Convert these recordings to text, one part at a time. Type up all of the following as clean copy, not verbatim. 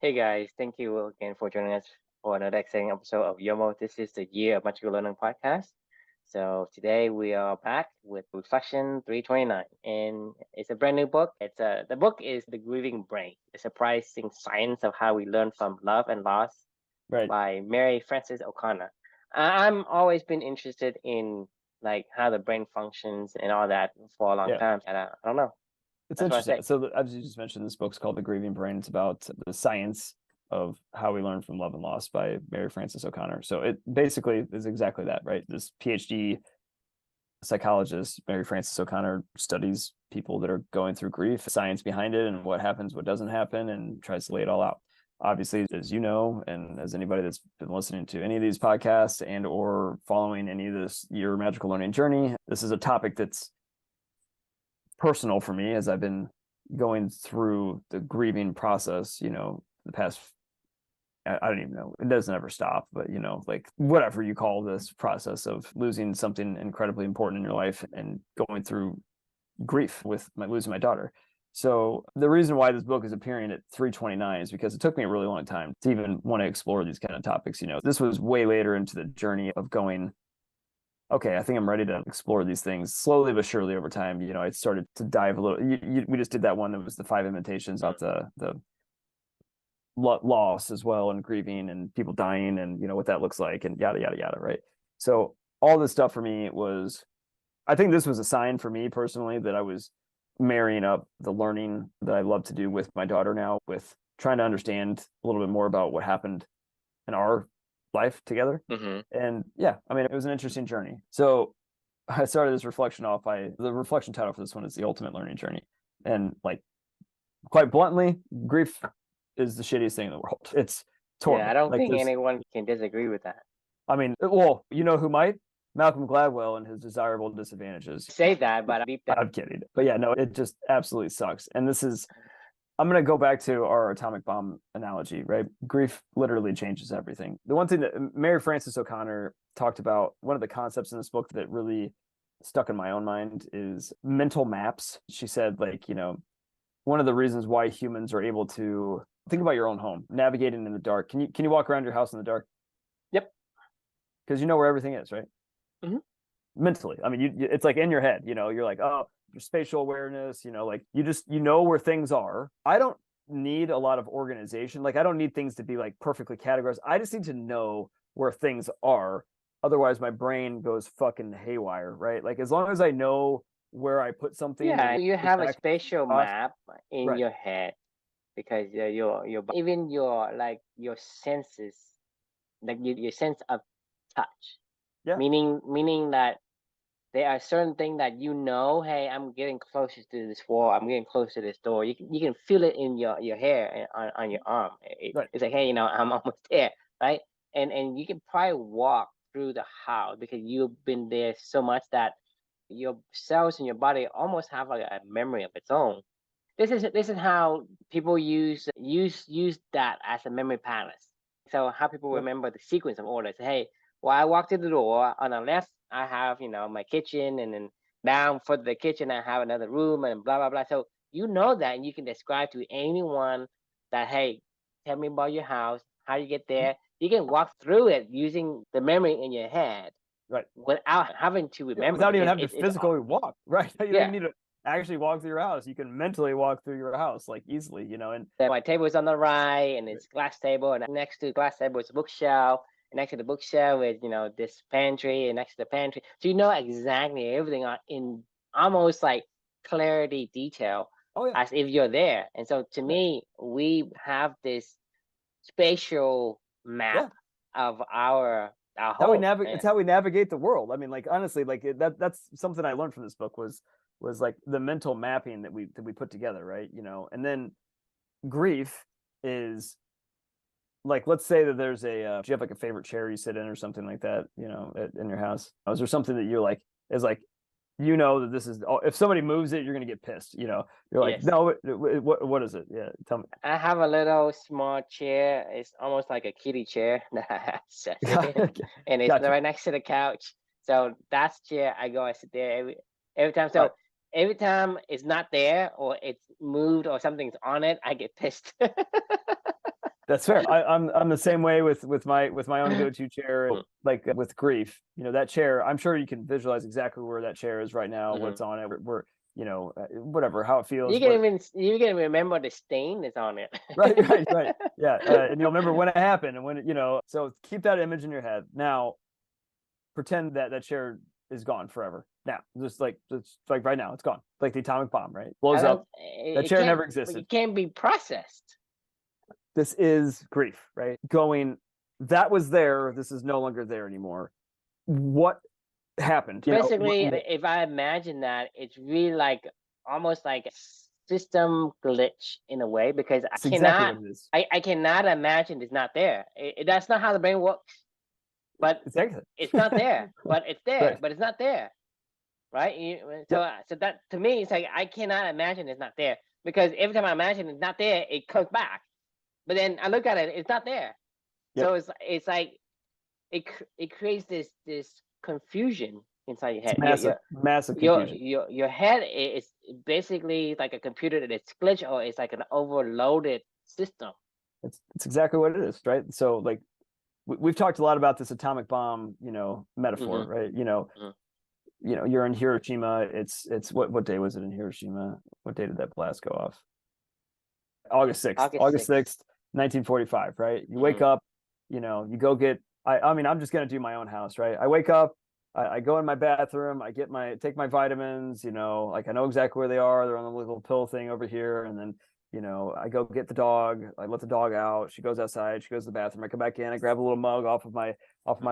Hey guys, thank you again for joining us for another exciting episode of YOML. This is the Year of Magical Learning podcast. So today we are back with Reflection 329, and it's a brand new book. The book is The Grieving Brain: The Surprising Science of How We Learn from Love and Loss Right. by Mary Frances O'Connor. I'm always been interested in like how the brain functions and all that for a long Yeah. time. And I don't know. It's That's what I interesting. say. So, as you just mentioned, this book's called The Grieving Brain. It's about the science of how we learn from love and loss by Mary Frances O'Connor. So, it basically is exactly that, right? This PhD psychologist, Mary Frances O'Connor, studies people that are going through grief, science behind it, and what happens, what doesn't happen, and tries to lay it all out. Obviously, as you know, and as anybody that's been listening to any of these podcasts and or following any of this Your Magical Learning Journey, this is a topic that's personal for me as I've been going through the grieving process, the past, I don't even know, it doesn't ever stop, but like whatever you call this process of losing something incredibly important in your life and going through grief with losing my daughter. So the reason why this book is appearing at 329 is because it took me a really long time to even want to explore these kind of topics. This was way later into the journey of going, okay, I think I'm ready to explore these things slowly but surely over time. I started to dive a little. We just did that one that was the 5 invitations about the loss as well, and grieving and people dying, and what that looks like, and yada yada yada. Right. So all this stuff for me was, I think this was a sign for me personally that I was marrying up the learning that I love to do with my daughter now with trying to understand a little bit more about what happened in our life together. Mm-hmm. And yeah, I mean, it was an interesting journey. So I started this reflection off by the reflection title for this one is The Ultimate Learning Journey. And like, quite bluntly, grief is the shittiest thing in the world. It's Yeah, I horrible. don't Like think this, anyone can disagree with that. I mean, well, you know who might? Malcolm Gladwell and his desirable disadvantages. Say that, but deep down, I'm kidding. But yeah, no, it just absolutely sucks. And this is, I'm going to go back to our atomic bomb analogy, right? Grief literally changes everything. The one thing that Mary Frances O'Connor talked about, one of the concepts in this book that really stuck in my own mind is mental maps. She said, like, one of the reasons why humans are able to think about your own home, navigating in the dark. Can you walk around your house in the dark? yep. Because you know where everything is, right? Mm-hmm. Mentally. I mean, it's like in your head, you're like, oh, your spatial awareness, like you just, where things are. I don't need a lot of organization. Like I don't need things to be like perfectly categorized. I just need to know where things are. Otherwise my brain goes fucking haywire, right? Like as long as I know where I put something Yeah, and you have a spatial off, map in right. your head because your even your like your senses, like your sense of touch, Yeah. meaning that there are certain things that hey, I'm getting closer to this wall, I'm getting closer to this door. You can feel it in your hair and on your arm. Right. It's like, hey, I'm almost there, right? And you can probably walk through the house because you've been there so much that your cells in your body almost have like a memory of its own. This is how people use that as a memory palace. So how people Yep. remember the sequence of orders. Hey, well, I walked through the door. On the left, I have my kitchen, and then down for the kitchen, I have another room, and blah blah blah. So you know that, and you can describe to anyone that, hey, tell me about your house, how you get there. You can walk through it using the memory in your head Right. without having to Yeah, remember without it. even having to It's physically walk, right? You don't even yeah. need to actually walk through your house. You can mentally walk through your house like easily, and My table is on the right, and it's glass table, and next to the glass table is a bookshelf. And next to the bookshelf is this pantry, and next to the pantry, so you know exactly everything in almost like clarity detail, oh yeah, as if you're there. And so to yeah, me, we have this spatial map yeah. of our How we home. navigate. It's how we navigate the world. I mean, like honestly, like that's something I learned from this book was like the mental mapping that we put together, right? And then grief is like, let's say that there's do you have like a favorite chair you sit in or something like that, in your house? Is there something that you're like is like, that this is, if somebody moves it, you're gonna get pissed. You're like, Yes, no, what is it? Yeah, tell me. I have a little small chair. It's almost like a kitty chair that I have to sit in, and it's Gotcha. right next to the couch. So that's chair I go and sit there every time. Right. So every time it's not there or it's moved or something's on it, I get pissed. That's fair. I'm the same way with my own go-to chair, like with grief. That chair, I'm sure you can visualize exactly where that chair is right now, what's on it, where whatever, how it feels. You can remember the stain that's on it. Right. Yeah, and you'll remember when it happened and when so keep that image in your head. Now, pretend that chair is gone forever. Now, just like right now, it's gone. Like the atomic bomb, right? Blows up. That chair never existed. It can't be processed. This is grief, right? Going, that was there. This is no longer there anymore. What happened? Basically, if I imagine that, it's really like almost like a system glitch in a way, because I cannot imagine it's not there. That's not how the brain works. But it's not there. But it's there. Right. But it's not there. Right? So that, to me, it's like I cannot imagine it's not there, because every time I imagine it's not there, it comes back. But then I look at it, it's not there. Yep. So it's like it creates this confusion inside your head. Massive confusion. Your head is basically like a computer that is glitched, or it's like an overloaded system. It's exactly what it is, right? So like we've talked a lot about this atomic bomb, metaphor, right? You're in Hiroshima. It's what day was it in Hiroshima? What day did that blast go off? August 6th, 1945, right? You wake up, you go get, I'm just going to do my own house, right? I wake up, I go in my bathroom, I take my vitamins, like I know exactly where they are. They're on the little pill thing over here. And then, I go get the dog, I let the dog out. She goes outside, she goes to the bathroom. I come back in, I grab a little mug off of my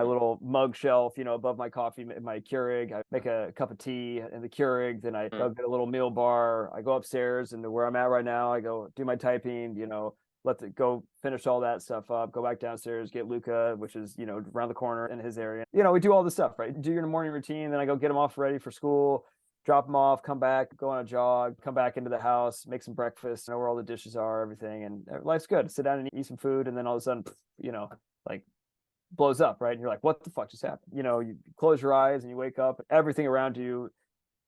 little mug shelf, above my coffee, my Keurig. I make a cup of tea in the Keurig. Then I go get a little meal bar. I go upstairs, and where I'm at right now, I go do my typing, go finish all that stuff up, go back downstairs, get Luca, which is, around the corner in his area. We do all this stuff, right? Do your morning routine. Then I go get him off ready for school, drop him off, come back, go on a jog, come back into the house, make some breakfast, know where all the dishes are, everything. And life's good. Sit down and eat some food. And then all of a sudden, like blows up, right? And you're like, what the fuck just happened? You close your eyes and you wake up, everything around you,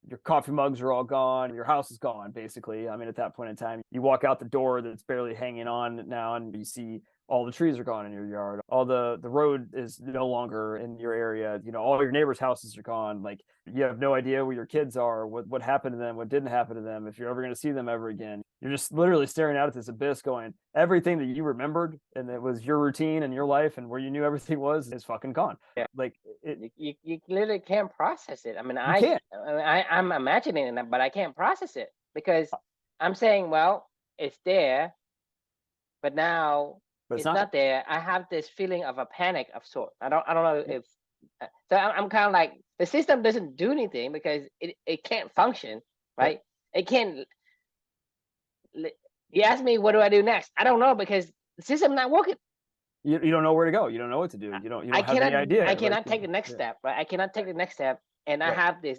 your coffee mugs are all gone, your house is gone, basically. I mean, at that point in time, you walk out the door that's barely hanging on now, and you see all the trees are gone in your yard. All the road is no longer in your area. All your neighbors' houses are gone. Like, you have no idea where your kids are, what happened to them, what didn't happen to them, if you're ever going to see them ever again. You're just literally staring out at this abyss going, everything that you remembered and it was your routine and your life and where you knew everything was is fucking gone. Yeah. Like you literally can't process it. I mean, I'm imagining it, but I can't process it, because I'm saying, well, it's there, but now it's not there. I have this feeling of a panic of sorts. I don't know if so. I'm kind of like, the system doesn't do anything because it can't function, right? Yeah. It can't. You ask me, what do I do next? I don't know, because the system's not working. You don't know where to go. You don't know what to do. You don't have any idea. I cannot take the next step, right? I cannot take the next step, and I have this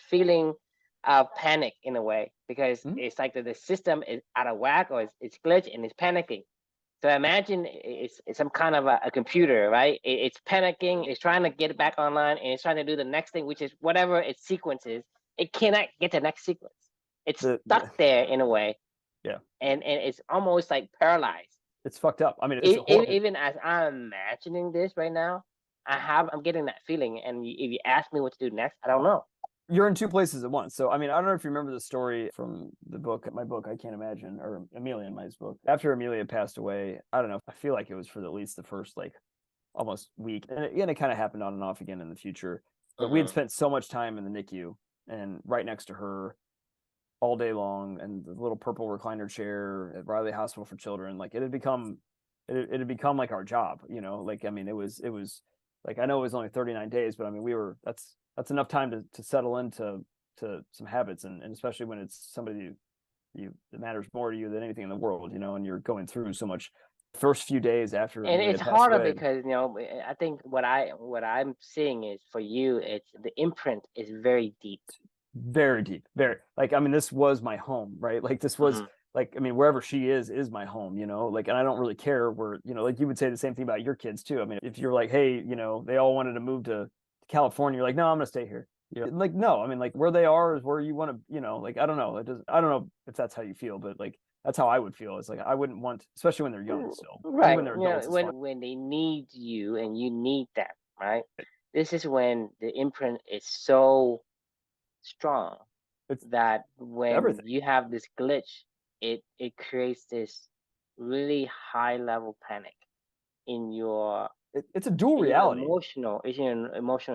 feeling of panic in a way, because it's like the system is out of whack, or it's glitched and it's panicking. So imagine it's some kind of a computer, right? It's panicking, it's trying to get it back online, and it's trying to do the next thing, which is whatever its sequence is. It cannot get the next sequence. It's stuck there in a way. Yeah. And it's almost like paralyzed. It's fucked up. I mean, even as I'm imagining this right now, I'm getting that feeling. And if you ask me what to do next, I don't know. You're in two places at once. So, I mean, I don't know if you remember the story from my book, I Can't Imagine, or Amelia in my book. After Amelia passed away, I don't know, I feel like it was for at least the first, like, almost week. And it kind of happened on and off again in the future. But we had spent so much time in the NICU and right next to her all day long, and the little purple recliner chair at Riley Hospital for Children. Like, it had become like our job, like, I mean, it was like, I know it was only 39 days, but I mean, that's enough time to settle into some habits, and especially when it's somebody that matters more to you than anything in the world, and you're going through so much first few days after. And it's harder because, I think what I'm seeing is, for you, it's the imprint is very deep. Very deep, very, like, I mean, this was my home, right? Like, this was like, I mean, wherever she is my home, like, and I don't really care where, like, you would say the same thing about your kids too. I mean, if you're like, hey, they all wanted to move to California, you're like, no, I'm gonna stay here. Like, no, I mean, like, where they are is where you want to, like, I don't know. I don't know if that's how you feel, but like, That's how I would feel. It's like I wouldn't want, especially when they're young still. I think Right. when they're adults, it's fine. When they need you and you need them, right? This is when the imprint is so strong It's that when everything. you have this glitch, it creates this really high level panic in your It's a dual reality. emotional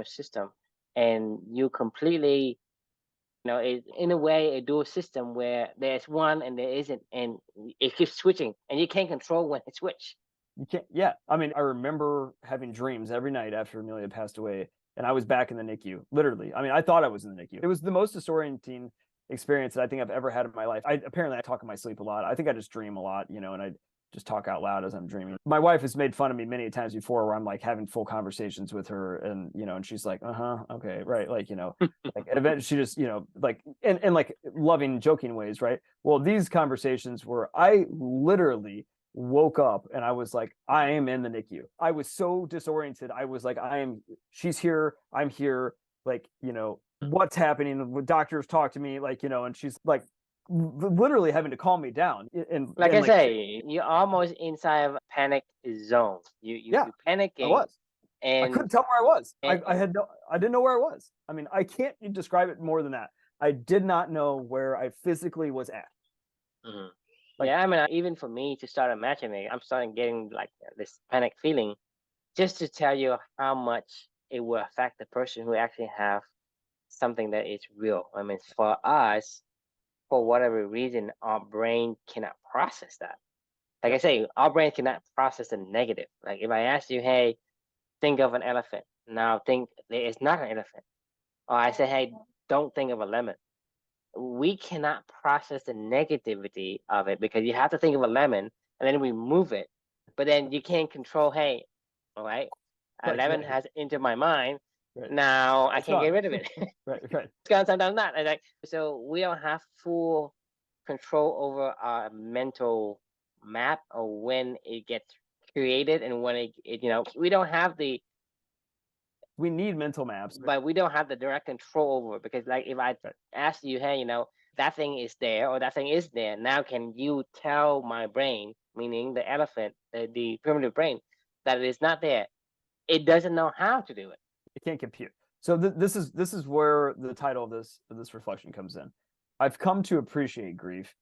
system, and you completely, in a way, a dual system where there's one and there isn't, and it keeps switching, and you can't control when it switch. You can't, yeah. I mean, I remember having dreams every night after Amelia passed away, and I was back in the NICU, literally. I mean, I thought I was in the NICU. It was the most disorienting experience that I think I've ever had in my life. Apparently I talk in my sleep a lot. I think I just dream a lot, and I just talk out loud as I'm dreaming. My wife has made fun of me many times before where I'm like having full conversations with her, and and she's like, okay, right. Like, like eventually she just, like in like loving, joking ways, right? Well, these conversations were, I literally woke up and I was like, I am in the NICU. I was so disoriented. I was like, she's here, I'm here, like, what's happening? When doctors talk to me, like, and she's like literally having to calm me down. And Like and I like, say, you're almost inside of a panic zone. yeah, You I panicking, was. I and couldn't tell where I was. and, I didn't know where I was. I mean, I can't describe it more than that. I did not know where I physically was at. Mhm. Like, Yeah, I mean, even for me to start imagining, I'm starting getting like this panic feeling, just to tell you how much it will affect the person who actually have something that is real. I mean, for us, for whatever reason, our brain cannot process that. Like I yep, say, our brain cannot process the negative. Like if I ask you, hey, think of an elephant. Now think it's not an elephant. Or I say, hey, don't think of a lemon. We cannot process the negativity of it because you have to think of a lemon and then remove it. But then you can't control, hey, all right, a right, lemon right, has entered my mind. right. Now I It's can't get gone. rid of it. Right, right. It's gone, sometimes not. And like, so we don't have full control over our mental map or when it gets created and when we don't have the We need mental maps. but we don't have the direct control over it because like if I Right. ask you, hey, that thing is there or that thing is there, now can you tell my brain, meaning the elephant, the primitive brain, that it is not there? It doesn't know how to do it. It can't compute. So this is where the title of this reflection comes in. I've come to appreciate grief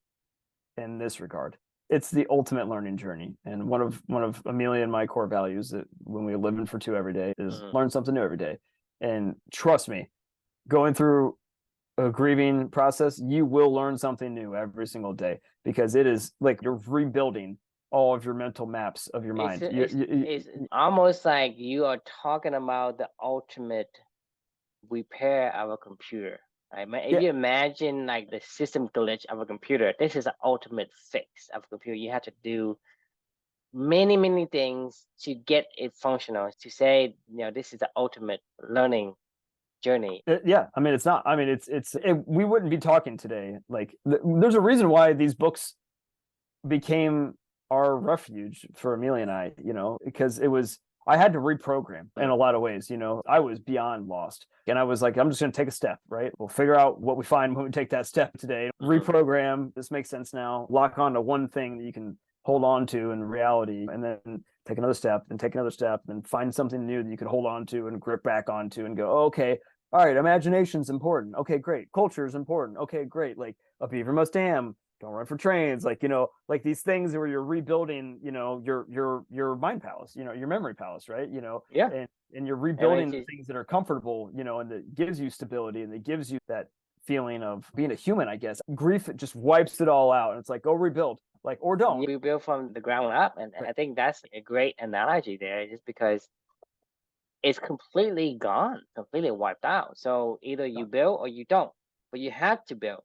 in this regard. It's the ultimate learning journey, and one of Amelia and my core values that when we live in for two every day is learn something new every day. And trust me, going through a grieving process, you will learn something new every single day because it is like you're rebuilding all of your mental maps of your It's mind. it's almost like you are talking about the ultimate repair of a computer. Right? If Yeah, you imagine like the system glitch of a computer, this is the ultimate fix of a computer. You have to do many things to get it functional. To say, this is the ultimate learning journey. yeah. I mean, it's not. I mean, we wouldn't be talking today. Like, there's a reason why these books became our refuge for Amelia and I, because I had to reprogram in a lot of ways. I was beyond lost. And I was like, I'm just going to take a step, right? We'll figure out what we find when we take that step today. Reprogram. This makes sense now. Lock on to one thing that you can hold on to in reality, and then take another step, and take another step, and then find something new that you can hold on to and grip back onto and go, oh, okay, all right, imagination's important. Okay, great. Culture is important. Okay, great. Like a beaver must dam, don't run for trains, like like these things where you're rebuilding your mind palace, your memory palace, right? Yeah. And you're rebuilding the things that are comfortable, and that gives you stability, and that gives you that feeling of being a human, I guess. Grief, it just wipes it all out, and it's like, go rebuild, like, or don't. You rebuild from the ground up, and Right. I think that's a great analogy there, just because it's completely gone, completely wiped out. So either you build or you don't, but you have to build.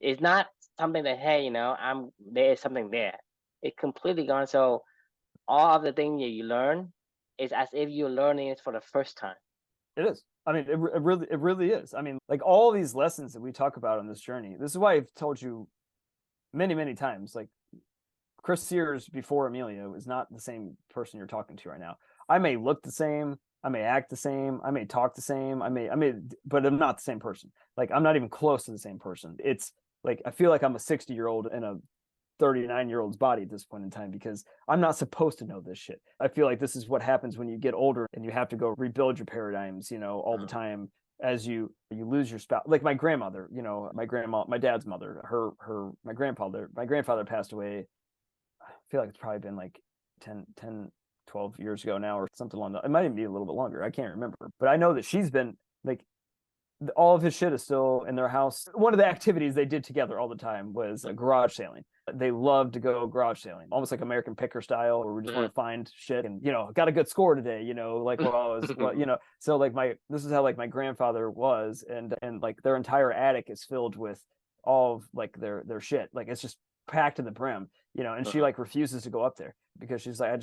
It's not something that, hey, there is something there. It's completely gone. So all of the things that you learn is as if you're learning it for the first time. It is. I mean, it really is. I mean, like all these lessons that we talk about on this journey, this is why I've told you many times, like, Chris Sears before Amelia is not the same person you're talking to right now. I may look the same, I may act the same, I may talk the same, but I'm not the same person. Like, I'm not even close to the same person. It's like I feel like I'm a 60-year-old in a 39-year-old's body at this point in time, because I'm not supposed to know this shit. I feel like this is what happens when you get older and you have to go rebuild your paradigms, all the time, as you lose your spouse. Like my grandmother, my grandma, my dad's mother, my grandfather passed away. I feel like it's probably been like 10, 12 years ago now, or something along that. It might even be a little bit longer. I can't remember, but I know that she's been like, all of his shit is still in their house. One of the activities they did together all the time was garage sailing. They loved to go garage sailing, almost like American Picker style, where we just want to find shit and, got a good score today, like, well, I was, so like this is how like my grandfather was. And like their entire attic is filled with all of like their shit. Like it's just packed to the brim, and she like refuses to go up there because she's like, I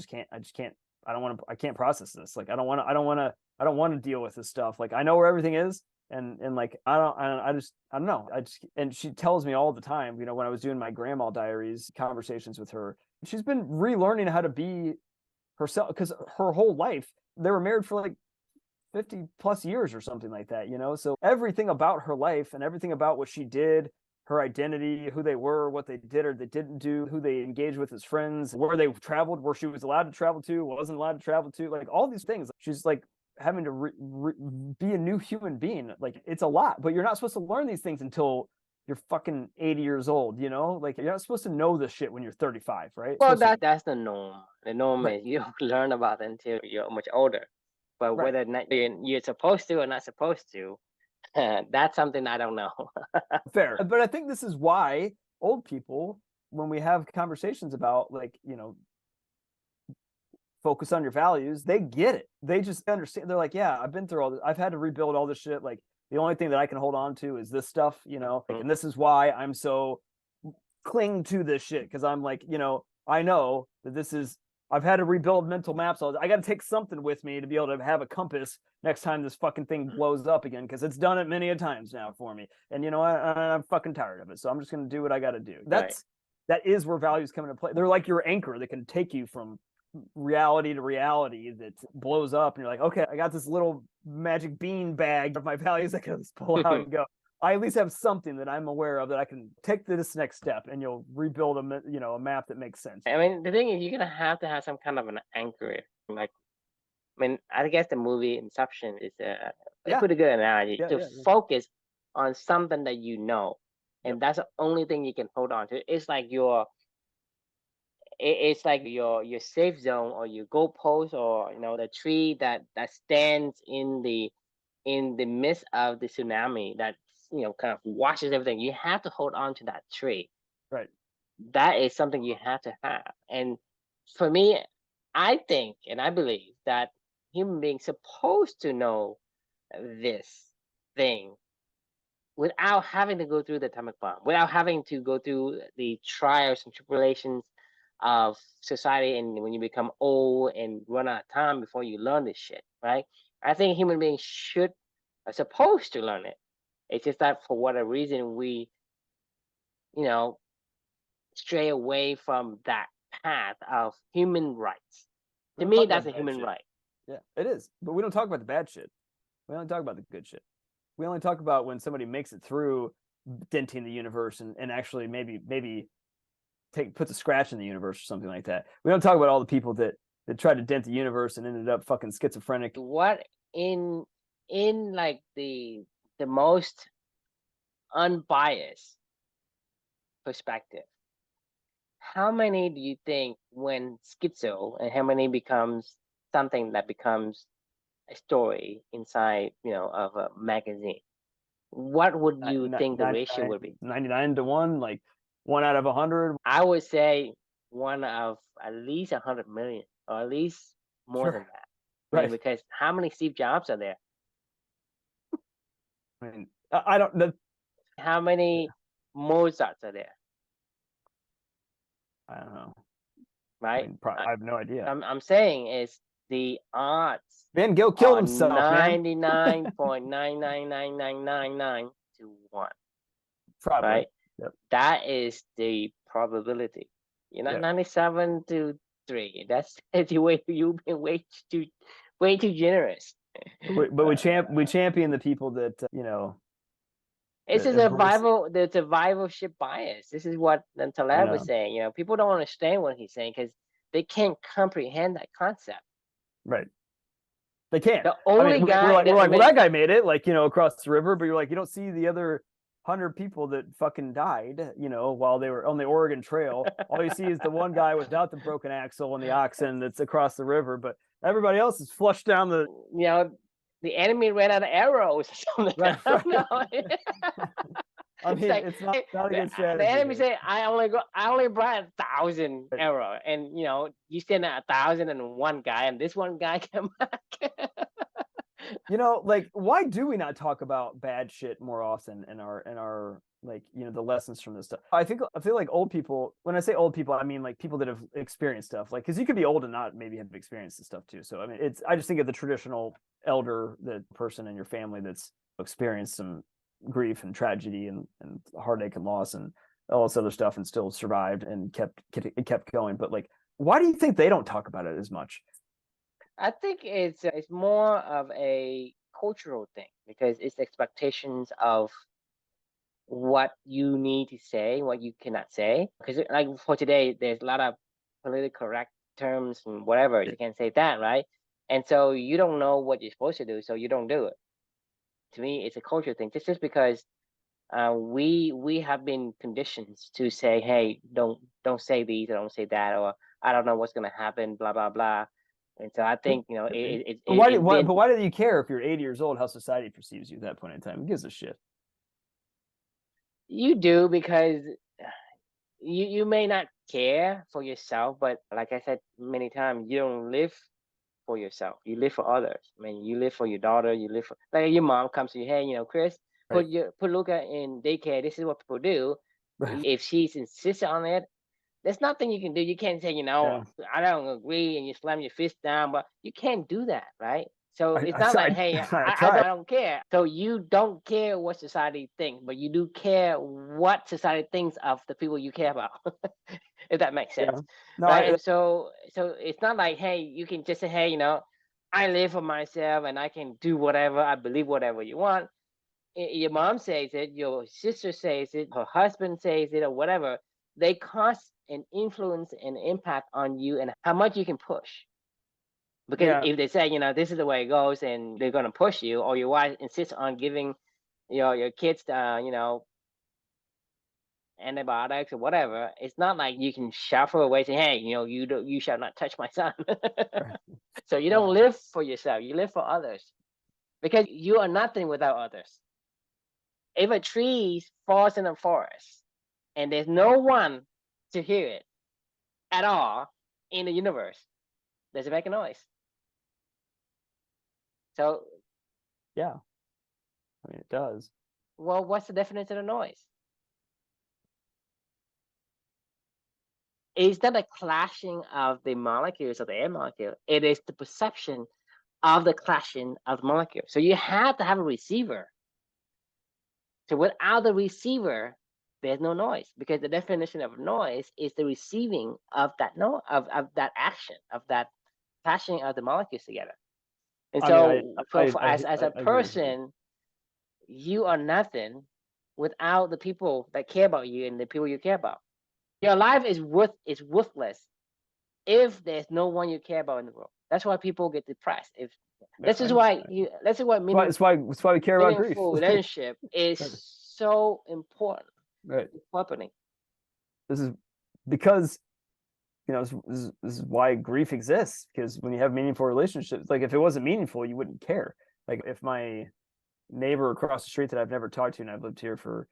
can't process this. Like, I don't want to deal with this stuff. Like, I know where everything is. And like, I don't know. And she tells me all the time, when I was doing my grandma diaries, conversations with her, she's been relearning how to be herself, because her whole life, they were married for like 50 plus years or something like that, so everything about her life and everything about what she did, her identity, who they were, what they did or they didn't do, who they engaged with as friends, where they traveled, where she was allowed to travel to, wasn't allowed to travel to, like all these things. She's like having to be a new human being. Like, it's a lot, but you're not supposed to learn these things until you're fucking 80 years old, like you're not supposed to know this shit when you're 35, right? Well, that's the norm. The norm Right. is you don't learn about it until you're much older. But Right. whether or not you're supposed to or not supposed to, that's something I don't know. Fair. But I think this is why old people, when we have conversations about like, focus on your values, they get it. They just understand. They're like, yeah, I've been through all this. I've had to rebuild all this shit. Like, the only thing that I can hold on to is this stuff, and this is why I'm so cling to this shit. Because I'm like, I know that I've had to rebuild mental maps. I got to take something with me to be able to have a compass next time this fucking thing blows up again, because it's done it many a times now for me. And I'm fucking tired of it. So I'm just going to do what I got to do. That is where values come into play. They're like your anchor that can take you from reality to reality that blows up, and you're like, okay, I got this little magic bean bag of my values I can just pull out and go. I at least have something that I'm aware of that I can take to this next step, and you'll rebuild a map that makes sense. I mean, the thing is, you're gonna have to have some kind of an anchor. Like, I mean, I guess the movie Inception is a pretty good analogy to focus on something that and that's the only thing you can hold on to. It's like it's like your safe zone, or your goalpost, or the tree that stands in the midst of the tsunami that kind of washes everything. You have to hold on to that tree. Right. That is something you have to have. And for me, I think and I believe that human beings supposed to know this thing without having to go through the atomic bomb, without having to go through the trials and tribulations of society, and when you become old and run out of time before you learn this shit, right? I think human beings are supposed to learn it. It's just that for whatever reason we, stray away from that path of human rights. To me, that's a human right. Yeah, it is. But we don't talk about the bad shit. We only talk about the good shit. We only talk about when somebody makes it through denting the universe and actually maybe puts a scratch in the universe or something like that. We don't talk about all the people that tried to dent the universe and ended up fucking schizophrenic. What in like the most unbiased perspective, how many do you think went schizo, and how many becomes something that becomes a story inside, of a magazine? What would you think the ratio would be? 99 to 1, like 1 out of 100? I would say 1 of at least 100 million, or at least more than that. Right. I mean, because how many Steve Jobs are there? I mean, I don't know. How many Mozarts are there? I don't know. Right? I mean, I have no idea. I'm saying is the odds. Van Gogh killed himself, 99.9999999 to 1. Probably. Right? Yep. That is the probability. You're not 97 to 3. That's the way you've been way too generous. But we champion the people that It's a embrace it. the survivorship bias. This is what I Taleb was know, saying. You know, people don't understand what he's saying because they can't comprehend that concept. right? They can't. The I mean, only guy we're that, I like, well, that mean, guy made it, like, across the river, but you're like, you don't see the other 100 people that fucking died, while they were on the Oregon Trail. All you see is the one guy without the broken axle and the oxen that's across the river, but everybody else is flushed down the you know, the enemy ran out of arrows or something. right, I don't know. I It's mean, like, it's not a the, good the strategy enemy here. said, I only brought 1,000 Right. arrow, and you send 1,001 guy, and this one guy came back. Like, why do we not talk about bad shit more often in our like, the lessons from this stuff? I feel like old people, when I say old people, I mean like people that have experienced stuff, like, because you could be old and not maybe have experienced this stuff too. So I mean, I just think of the traditional elder, the person in your family that's experienced some grief and tragedy and heartache and loss and all this other stuff and still survived and kept going. But like, why do you think they don't talk about it as much? I think it's more of a cultural thing because it's expectations of what you need to say, what you cannot say. Because like for today, there's a lot of politically correct terms and whatever. You can't say that, right? And so you don't know what you're supposed to do, so you don't do it. To me, it's a cultural thing. Just because we have been conditioned to say, hey, don't say these or don't say that, or I don't know what's gonna happen, blah blah blah. And so I think it's been. But why do you care if you're 80 years old how society perceives you at that point in time? Who gives a shit? You do because you may not care for yourself, but like I said many times, you don't live for yourself. You live for others. I mean, you live for your daughter. You live for, like, your mom comes to you, hey, Chris, Right. put Luca in daycare. This is what people do. Right. If she's insistent on it, there's nothing you can do. You can't say, Yeah. I don't agree, and you slam your fist down, but you can't do that, right? So it's I not like, tried. hey, I I tried. don't care. So you don't care what society thinks, but you do care what society thinks of the people you care about, if that makes sense, Yeah. No, right? And so it's not like, hey, you can just say, hey, I live for myself and I can do whatever I believe, whatever you want. Your mom says it, your sister says it, her husband says it, or whatever. They cause an influence and impact on you and how much you can push. Because yeah. if they say, this is the way it goes, and they're gonna push you, or your wife insists on giving, your kids, antibiotics or whatever, it's not like you can shuffle away saying, hey, you shall not touch my son. So you don't Uh, live for yourself, you live for others because you are nothing without others. If a tree falls in a forest and there's no one to hear it at all in the universe, does it make a noise? So, yeah. I mean, it does. well, what's the definition of noise? It's not a clashing of the molecules of the air molecule. It is the perception of the clashing of the molecules. So you have to have a receiver. So without the receiver, there's no noise because the definition of noise is the receiving of that of that action, of that clashing of the molecules together. And I mean, I so I for I, as a I agree with you. person, you are nothing without the people that care about you and the people you care about. Your life is worthless if there's no one you care about in the world. That's why people get depressed. If Yeah, this is why that's why we care about grief. meaningful relationship is Right. so important. Right. It's happening. This is because this is why grief exists, because when you have meaningful relationships, like, if it wasn't meaningful, you wouldn't care. Like, if my neighbor across the street that I've never talked to, and I've lived here for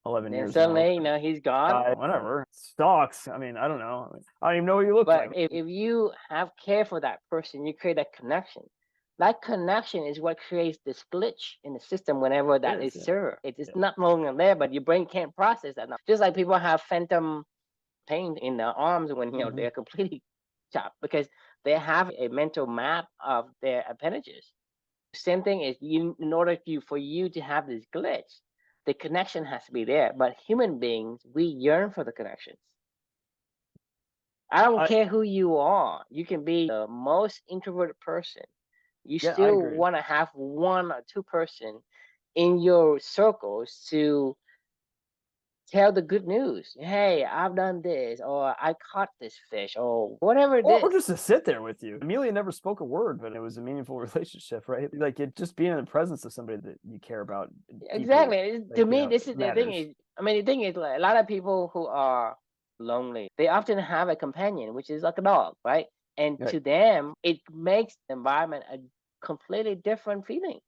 11 Then years now, suddenly, he's gone. whatever, stalks. I mean, I don't know. I don't even know what you look But like. if you have care for that person, you create that connection. That connection is what creates this glitch in the system whenever It that is, is yeah. served. It is Yeah. not no longer there, but your brain can't process that now. Just like people have phantom pain in their arms when Mhm. they're completely chopped because they have a mental map of their appendages. Same thing is in order for you to have this glitch, the connection has to be there. But human beings, we yearn for the connections. I don't I care who you are. You can be the most introverted person. You Yeah, I still agree. want to have one or two person in your circles to tell the good news. Hey, I've done this, or I caught this fish, or whatever it or is. just to sit there with you. Amelia never spoke a word, but it was a meaningful relationship, right? Like it just being in the presence of somebody that you care about deeply. Exactly. Like, To me, this is the thing matters. is, I mean, the thing is, like, a lot of people who are lonely, they often have a companion, which is like a dog, right? And Right. to them, it makes the environment a completely different feeling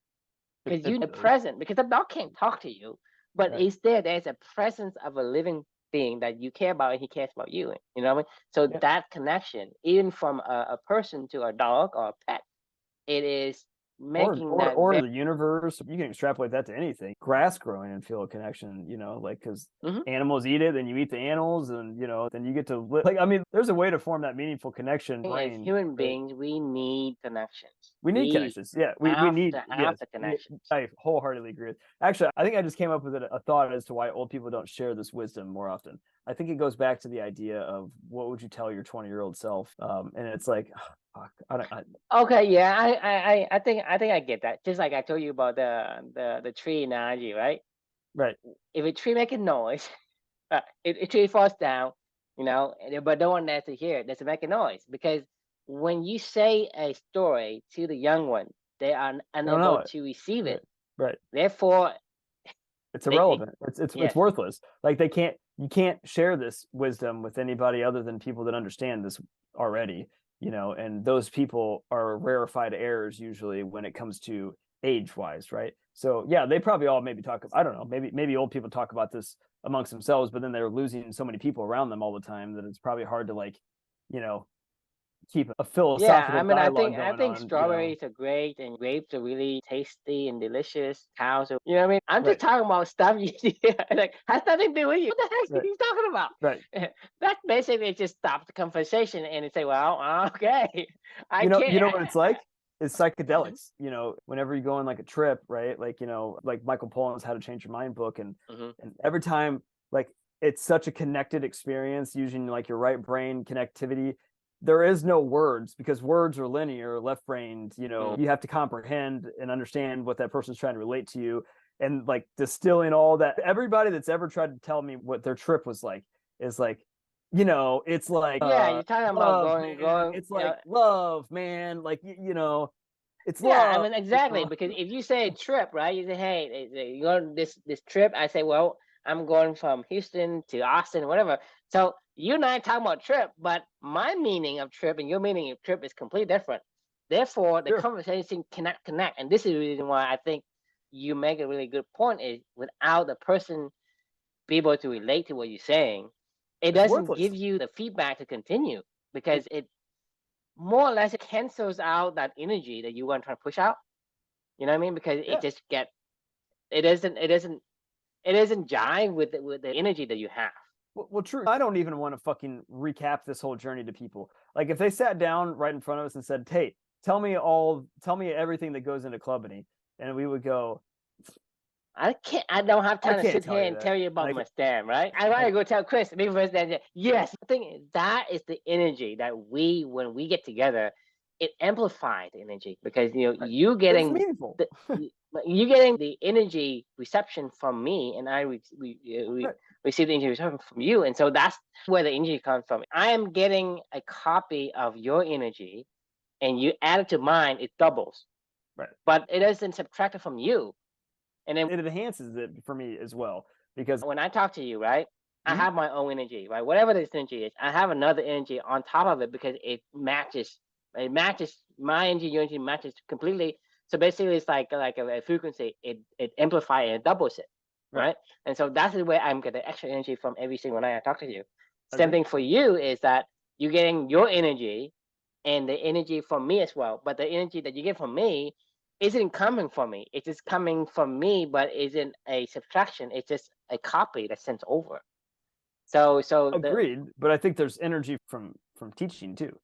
because It you're does. present. Because the dog can't talk to you, but Right. instead, there's a presence of a living being that you care about, and he cares about you. You know what I mean? So Yeah. that connection, even from a person to a dog or a pet, it is making that Or very. the universe. You can extrapolate that to anything. Grass growing and feel a connection, like because Mhm. animals eat it, then you eat the animals, and then you get to live. Like, I mean, there's a way to form that meaningful connection. As Brain, human right? beings, we need connections. We need We connections. Yeah, we have need, to have yes. the Yeah, connections. I wholeheartedly agree with. Actually, I think I just came up with a thought as to why old people don't share this wisdom more often. I think it goes back to the idea of what would you tell your 20-year-old self? And it's like, fuck, Okay, yeah, I think I get that. Just like I told you about the tree analogy, right? right. If a tree make a noise, if a tree falls down, but no one has to hear it, doesn't make a noise because when you say a story to the young one, they are I don't know unable it. to receive Right. it. Right. Therefore, It's they irrelevant. It's yes, worthless. Like you can't share this wisdom with anybody other than people that understand this already, and those people are rarefied airs usually when it comes to age wise, right? So yeah, they probably all maybe talk, I don't know, maybe old people talk about this amongst themselves, but then they're losing so many people around them all the time that it's probably hard to like, you know, keep a yeah. I philosophical mean, I dialogue think I going think on. strawberries are great and grapes are really tasty and delicious. Cows are, you know what I mean? I'm just Right, talking about stuff you like has nothing to do with you. What the heck are right, you talking about? right. That basically just stops the conversation and say, well, okay, I You know can't. what it's like? It's psychedelics. Whenever you go on like a trip, right? Like, like Michael Pollan's How to Change Your Mind book, and Hmm. every time, like, it's such a connected experience using like your right brain connectivity. There is no words because words are linear, left brained. You have to comprehend and understand what that person's trying to relate to you, and like distilling all that. Everybody that's ever tried to tell me what their trip was like is like, it's like Yeah, you're talking about love, going, man. going. It's like love, man. Like, it's Yeah, I love, mean exactly because if you say trip, right? You say, "Hey, you go on this trip." I say, "Well, I'm going from Houston to Austin, whatever." So you and I talking about trip, but my meaning of trip and your meaning of trip is completely different. Therefore, the Sure. conversation cannot connect, and this is the reason why I think you make a really good point. Is without the person be able to relate to what you're saying, it It's doesn't worthless. give you the feedback to continue because it more or less it cancels out that energy that you want to try to push out. You know what I mean? Because it Yeah. just get it doesn't jive with the energy that you have. Well, true. I don't even want to fucking recap this whole journey to people. Like, if they sat down right in front of us and said, "Hey, tell me everything that goes into clubbing," and we would go, I don't have "I time to can't sit tell here you and that." tell you And about my stand, right? I want I to go tell Chris, maybe first then yes. The thing is, that is the energy that when we get together, it amplifies the energy because right. you It's getting meaningful. you getting the energy reception from me and Right. receive the energy reception from you, and so that's where the energy comes from. I am getting a copy of your energy and you add it to mine, it doubles, Right. but it doesn't subtract it from you. And then It enhances it for me as well because when I talk to you, right, I Mhm. have my own energy, right? Whatever this energy is, I have another energy on top of it because it matches. It matches my energy, your energy matches completely. So basically, it's like a frequency. It amplifies and it doubles it, Right. right? And so that's the way I'm getting extra energy from every single night I talk to you. I Same agree. thing for you is that you're getting your energy and the energy from me as well. But the energy that you get from me isn't coming from me. It's just coming from me, but isn't a subtraction. It's just a copy that's sent over. So the Agreed, but I think there's energy from teaching too.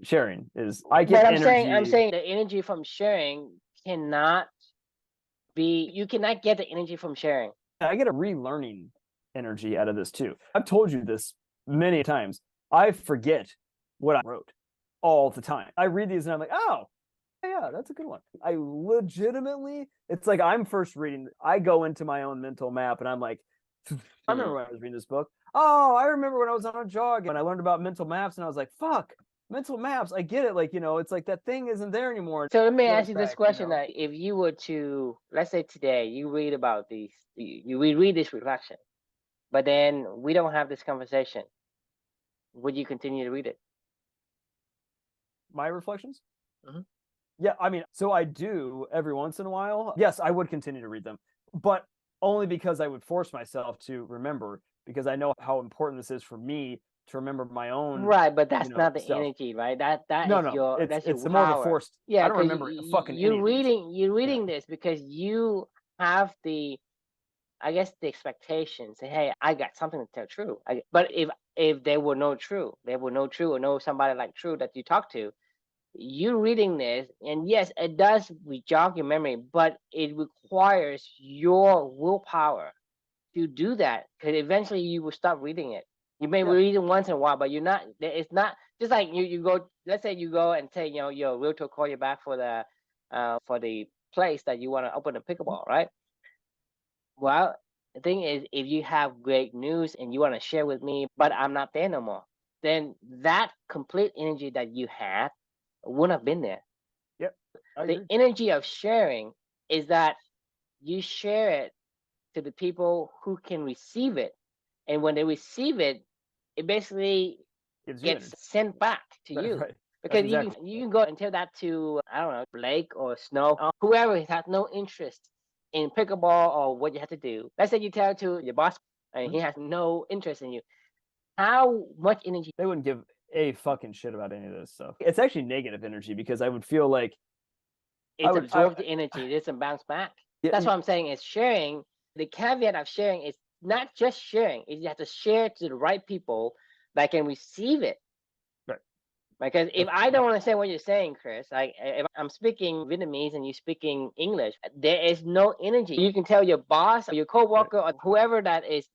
Sharing is, I get but I'm energy. saying the energy from sharing cannot be. You cannot get the energy from sharing. I get a relearning energy out of this too. I've told you this many times. I forget what I wrote all the time. I read these and I'm like, oh, Yeah, that's a good one. I legitimately, it's like I'm first reading, I go into my own mental map and I'm like, I remember when I was reading this book. Oh, I remember when I was on a jog and I learned about mental maps and I was like, fuck, mental maps. I get it. Like, it's like that thing isn't there anymore. So let me ask you this Flashback, question: that if you were to, let's say today, you read about these, we read this reflection, but then we don't have this conversation, would you continue to read it? My reflections? Mhm. Yeah, I mean, so I do every once in a while. Yes, I would continue to read them, but only because I would force myself to remember, because I know how important this is for me to remember my own, Right, but that's not the stuff. energy, right? That No, is no, your, it's that's it's your more of a power. forced. I Yeah, don't because remember fucking any you're of these. you're Yeah, reading this because you have the, I guess, the expectation. Say, hey, I got something to tell True. But if there were no True, or no somebody like True that you talk to, you reading this, and yes, it does jog your memory, but it requires your willpower to do that, because eventually you will stop reading it. You may yeah. read it once in a while, but you're not. It's not just like you go. Let's say you go and say, your realtor call you back for the place that you want to open a pickleball, right? Well, the thing is, if you have great news and you want to share with me, but I'm not there no more, then that complete energy that you had wouldn't have been there. Yep, I The agree. energy of sharing is that you share it to the people who can receive it. And when they receive it, it basically Gives you gets energy. sent back to That's you. right. That's Because exactly. you can go and tell that to, I don't know, Blake or Snow, or whoever has no interest in pickleball or what you have to do. Let's say you tell it to your boss and he Mhm. has no interest in you. How much energy? They wouldn't give a fucking shit about any of this stuff. It's actually negative energy because I would feel like I It's would. I absorbed the energy. It doesn't bounce back. yeah, That's what I'm saying is sharing. The caveat of sharing is not just sharing, is you have to share to the right people that can receive it. right. Because if That's I don't understand what you're saying, Chris, like if I'm speaking Vietnamese and you're speaking English, there is no energy. You can tell your boss or your right. coworker or whoever that is,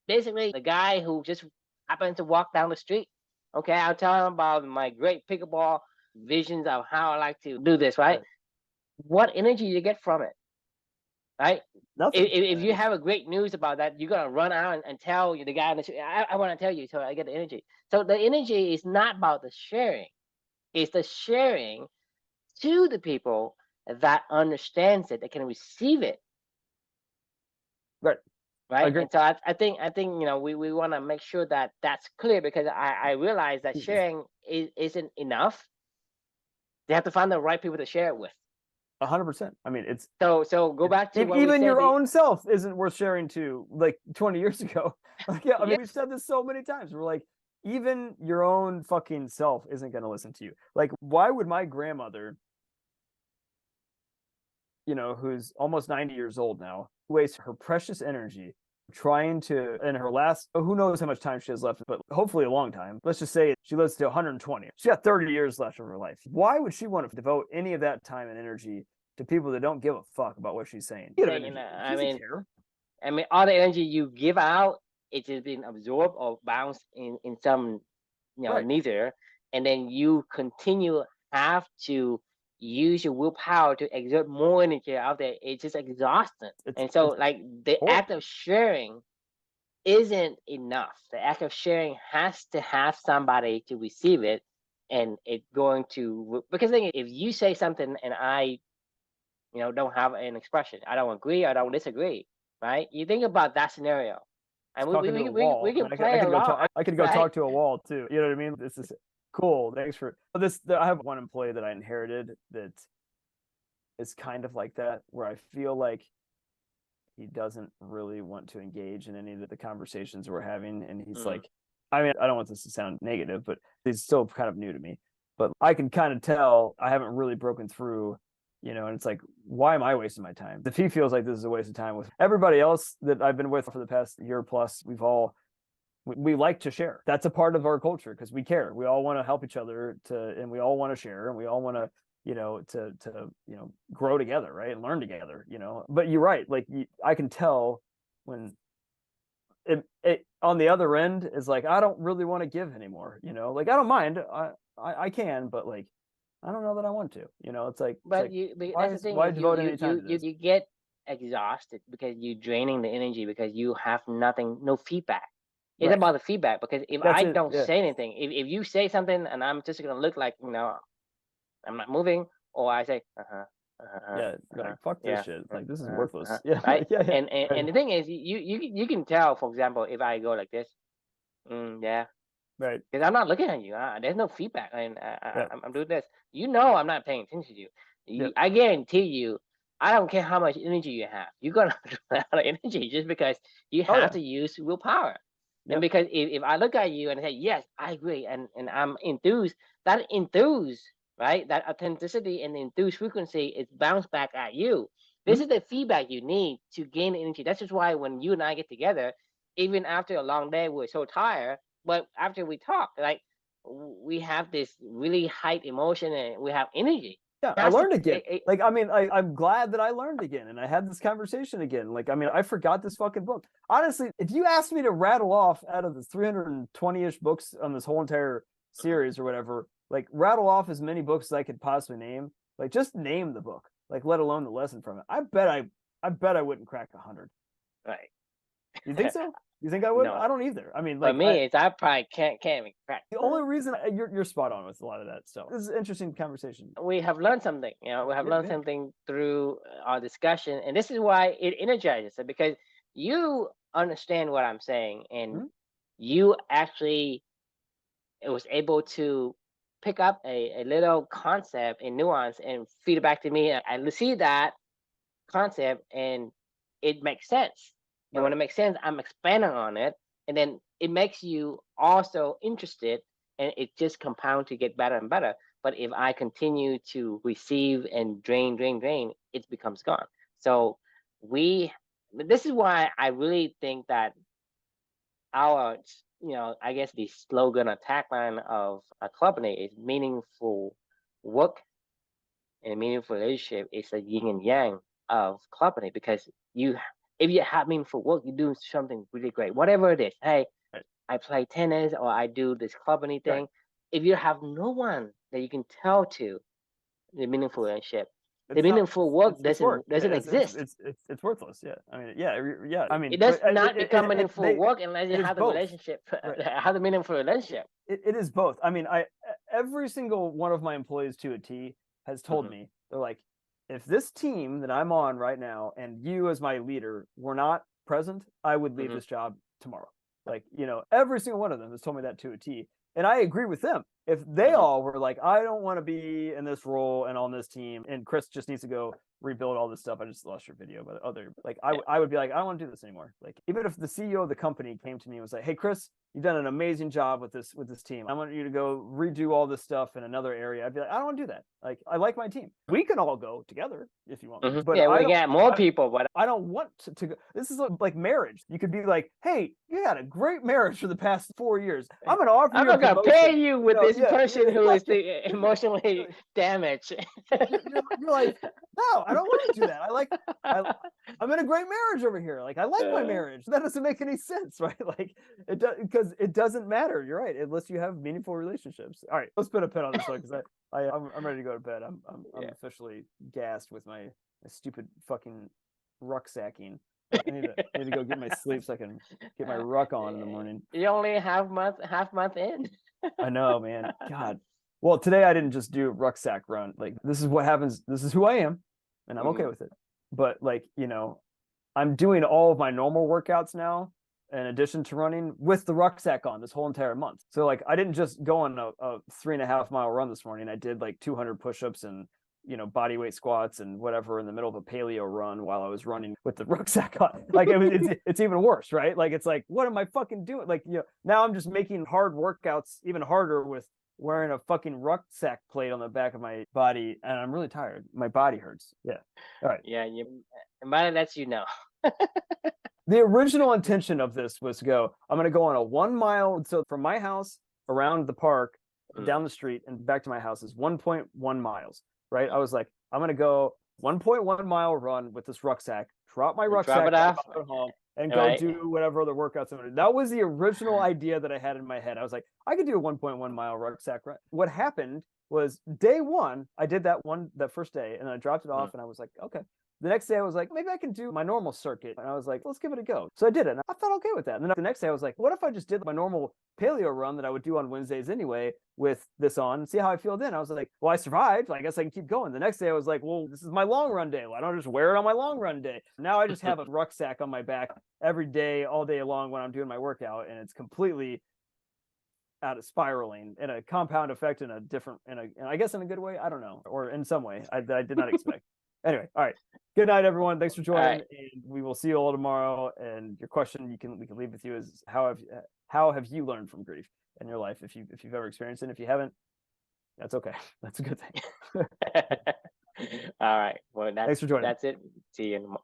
basically the guy who just happened to walk down the street. Okay, I'll tell him about my great pickleball visions of how I like to do this, right? Right. What energy you get from it, right? Nothing. If you have a great news about that, you're gonna run out and tell the guy in the street, I want to tell you, so I get the energy. So the energy is not about the sharing; it's the sharing to the people that understands it, that can receive it, Right. I right? agree. And so I think we want to make sure that that's clear, because I realize that sharing isn't enough. They have to find the right people to share it with. 100%. I mean, So go back to what we even said. your own self isn't worth sharing to, like 20 years ago. Like, yeah, I mean, we've said this so many times. We're like, even your own fucking self isn't going to listen to you. Like, why would my grandmother, who's almost 90 years old now, waste her precious energy trying to, in her last, who knows how much time she has left, but hopefully a long time. Let's just say she lives to 120. She got 30 years left of her life. Why would she want to devote any of that time and energy to people that don't give a fuck about what she's saying? Get Saying, energy. She I doesn't mean, care. all the energy you give out, it's just being absorbed or bounced in some, Right. neither, and then you continue have to use your willpower to exert more energy out there. It's just exhausting. And so, It's like, the act horrible. of sharing isn't enough. The act of sharing has to have somebody to receive it, and it's going to, because if you say something and I don't have an expression. I don't agree. I don't disagree. Right? You think about that scenario, and we Talking we to a we, we, wall. we I can mean, I play could go along, talk. I could go right? talk to a wall too. You know what I mean? This is cool. Thanks for this. I have one employee that I inherited that is kind of like that, where I feel like he doesn't really want to engage in any of the conversations we're having, and he's Mm. like, I mean, I don't want this to sound negative, but he's still kind of new to me. But I can kind of tell I haven't really broken through, and it's like, why am I wasting my time? If he feels like this is a waste of time with everybody else that I've been with for the past year plus, we like to share. That's a part of our culture because we care. We all want to help each other and we all want to share, and we all want to, grow together, right, and learn together. But you're right. Like I can tell when it on the other end is like I don't really want to give anymore. Like I don't mind. I can, but like I don't know that I want to. You know, it's like, But that's the thing why is devote any time to this? you get exhausted because you're draining the energy because you have no feedback. It's Right. about the feedback, because if That's I it. don't Yeah. say anything, if you say something and I'm just gonna look like, I'm not moving, or I say Yeah. Like, fuck this yeah, shit. Like, this is worthless. Yeah. right. Yeah. Yeah. And Right. the thing is, you can tell, for example, if I go like this, yeah, Right. because I'm not looking at you. There's no feedback, and Yeah. I'm doing this. I'm not paying attention to you. Yeah. I guarantee you, I don't care how much energy you have. You're gonna run out of energy just because you Oh have yeah. to use willpower. And Yep. because if I look at you and say, yes, I agree, and I'm enthused, that enthused, right? That authenticity and enthused frequency is bounced back at you. This Mhm. is the feedback you need to gain energy. That's just why when you and I get together, even after a long day, we're so tired. But after we talk, like, we have this really high emotion and we have energy. Yeah, I That's learned again. it, Like, I mean, I'm glad that I learned again and I had this conversation again. Like, I mean, I forgot this fucking book. Honestly, if you asked me to rattle off out of the 320-ish books on this whole entire series or whatever, like rattle off as many books as I could possibly name, like just name the book, like let alone the lesson from it. I bet I wouldn't crack 100. right. You think so? You think I would? No, I don't either. I mean, for like, me, it's I probably can't even crack. the only reason you're spot on with a lot of that stuff. This is an interesting conversation. We have learned something. We have learned Yeah. something through our discussion, and this is why it energizes us, because you understand what I'm saying, and Mhm. you actually was able to pick up a little concept and nuance and feed it back to me. I see that concept and it makes sense. And when Right. it makes sense, I'm expanding on it. And then it makes you also interested, and it just compounds to get better and better. But if I continue to receive and drain, it becomes gone. So this is why I really think that our, I guess the slogan or tagline of a company is meaningful work and meaningful relationship is a yin and yang of company, because if you have meaningful work, you do something really great, whatever it is. Hey, Right. I play tennis or I do this company Right. thing. If you have no one that you can tell to the meaningful relationship, the It's not. meaningful work It's work. doesn't exist. It's worthless. Yeah. I mean, yeah, yeah. I mean, It does but not become meaningful they work unless you it is have the both. relationship, Right. have the meaningful relationship. It is both. I mean, every single one of my employees to a T has told me, they're like, if this team that I'm on right now and you as my leader were not present, I would leave this job tomorrow. Like, every single one of them has told me that to a T. And I agree with them. If they all were like, I don't want to be in this role and on this team, and Chris just needs to go rebuild all this stuff. I just lost your video, but I would be like, I don't want to do this anymore. Like, even if the CEO of the company came to me and was like, hey, Chris, you've done an amazing job with this team. I want you to go redo all this stuff in another area. I'd be like, I don't want to do that. Like, I like my team. We can all go together if you want. But Yeah, I we don't. got more people, but I don't want to go. This is like marriage. You could be like, hey, you had a great marriage for the past 4 years. I'm going to offer I'm you a not gonna promotion. pair you with this Yeah, person who is yeah. emotionally damaged. You're like, no, I don't want to do that. I'm in a great marriage over here. Like, I like my marriage. That doesn't make any sense, right? Like, it does, because it doesn't matter. You're right, unless you have meaningful relationships. All right, let's put a pin on this one, because I'm ready to go to bed. I'm officially gassed with my stupid fucking rucksacking. I need to go get my sleep so I can get my ruck on in the morning. You only half month in. I know, man. God. Well, today I didn't just do a rucksack run. Like, this is what happens. This is who I am, and I'm okay with it. But like, I'm doing all of my normal workouts now, in addition to running, with the rucksack on this whole entire month. So like, I didn't just go on a 3.5 mile run this morning. I did like 200 push-ups and body weight squats and whatever in the middle of a paleo run while I was running with the rucksack on. Like, it's even worse, right? Like, it's like, what am I fucking doing? Like, now I'm just making hard workouts even harder with wearing a fucking rucksack plate on the back of my body, and I'm really tired. My body hurts. Yeah. All right. Yeah, and Miley lets you know. The original intention of this was to go, I'm going to go on a 1 mile. So from my house around the park, down the street, and back to my house is 1.1 miles, right? I was like, I'm going to go 1.1 mile run with this rucksack, drop my rucksack it off at home, and go Right. do whatever other workouts I want to do. That was the original idea that I had in my head. I was like, I could do a 1.1 mile rucksack run. What happened was day one, I did that first day, and I dropped it off, and I was like, okay. The next day I was like, maybe I can do my normal circuit. And I was like, let's give it a go. So I did it. And I felt okay with that. And then the next day I was like, what if I just did my normal paleo run that I would do on Wednesdays anyway with this on and see how I feel then? I was like, well, I survived. I guess I can keep going. The next day I was like, well, this is my long run day. Why don't I just wear it on my long run day? Now I just have a rucksack on my back every day, all day long when I'm doing my workout. And it's completely out of spiraling in a compound effect in a different, and I guess in a good way. I don't know. Or in some way I did not expect. Anyway, all right. Good night, everyone. Thanks for joining, and we will see you all tomorrow. And your question we can leave with you is how have you learned from grief in your life if you've ever experienced it? And if you haven't, that's okay. That's a good thing. All right. Well, Thanks for joining. That's it. See you in